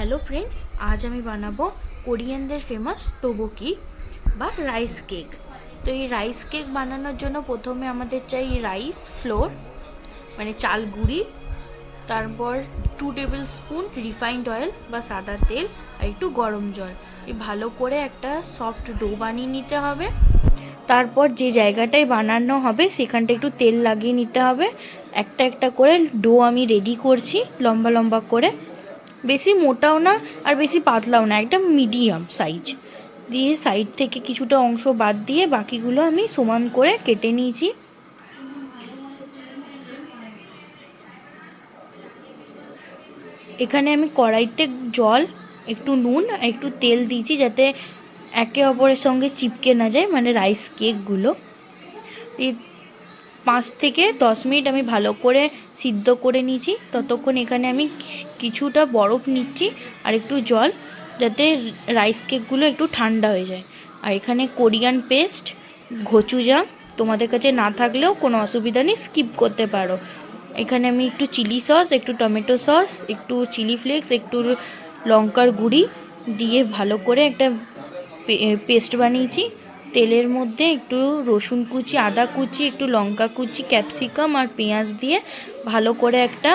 Hello friends, আজ আমি বানাবো কোরিয়ানদের ফেমাস তোবোকি বা রাইস কেক। তো এই রাইস কেক বানানোর জন্য প্রথমে আমাদের চাই রাইস ফ্লোর, মানে চাল গুঁড়ি, তারপর 2 টেবিল স্পুন রিফাইন্ড অয়েল বা সাদা তেল আর একটু গরম জল। এই ভালো করে একটা সফট ডো বানিয়ে নিতে হবে। তারপর যে জায়গাটায় বানানো হবে সেখানটা একটু তেল লাগিয়ে নিতে হবে। একটা একটা করে ডো আমি রেডি করছি, লম্বা লম্বা করে, বেশি মোটাও না আর বেশি পাতলাও না, একটা মিডিয়াম সাইজ দিয়ে সাইড থেকে কিছুটা অংশ বাদ দিয়ে বাকিগুলো আমি সমান করে কেটে নিয়েছি। এখানে আমি কড়াইতে জল, একটু নুন আর একটু তেল দিয়েছি যাতে একে অপরের সঙ্গে চিপকে না যায়, মানে রাইস কেকগুলো। এই 5 থেকে 10 মিনিট আমি ভালো করে সিদ্ধ করে নিয়েছি। ততক্ষণ এখানে আমি কিছুটা বরফ নিচ্ছি আর একটু জল, যাতে রাইস কেকগুলো একটু ঠান্ডা হয়ে যায়। আর এখানে কোরিয়ান পেস্ট, গোচুজাম তোমাদের কাছে না থাকলেও কোনো অসুবিধা নেই, স্কিপ করতে পারো। এখানে আমি একটু চিলি সস, একটু টমেটো সস, একটু চিলি ফ্লেক্স, একটু লঙ্কার গুঁড়ি দিয়ে ভালো করে একটা পেস্ট বানিয়েছি। তেলের মধ্যে একটু রসুন কুচি, আদা কুচি, একটু লঙ্কা কুচি, ক্যাপসিকাম আর পেঁয়াজ দিয়ে ভালো করে একটা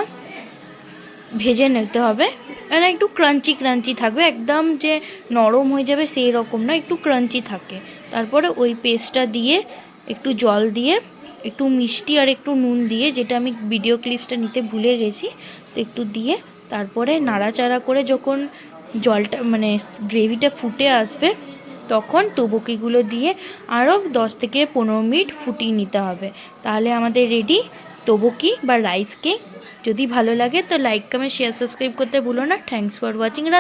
ভেজে নিতে হবে। মানে একটু ক্রাঞ্চি ক্রাঞ্চি থাকবে, একদম যে নরম হয়ে যাবে সেই রকম না, একটু ক্রাঞ্চি থাকে। তারপরে ওই পেস্টটা দিয়ে একটু জল দিয়ে একটু মিষ্টি আর একটু নুন দিয়ে, যেটা আমি ভিডিও ক্লিপসটা নিতে ভুলে গেছি, তো একটু দিয়ে তারপরে নাড়াচাড়া করে যখন জলটা মানে গ্রেভিটা ফুটে আসবে তখন তোবকিগুলো দিয়ে আরও 10 থেকে 15 মিনিট ফুটিয়ে নিতে হবে। তাহলে আমাদের রেডি তোবকি বা রাইস কেক। যদি ভালো লাগে তো লাইক, কমেন্ট, শেয়ার, সাবস্ক্রাইব করতে ভুলো না। Thanks for watching.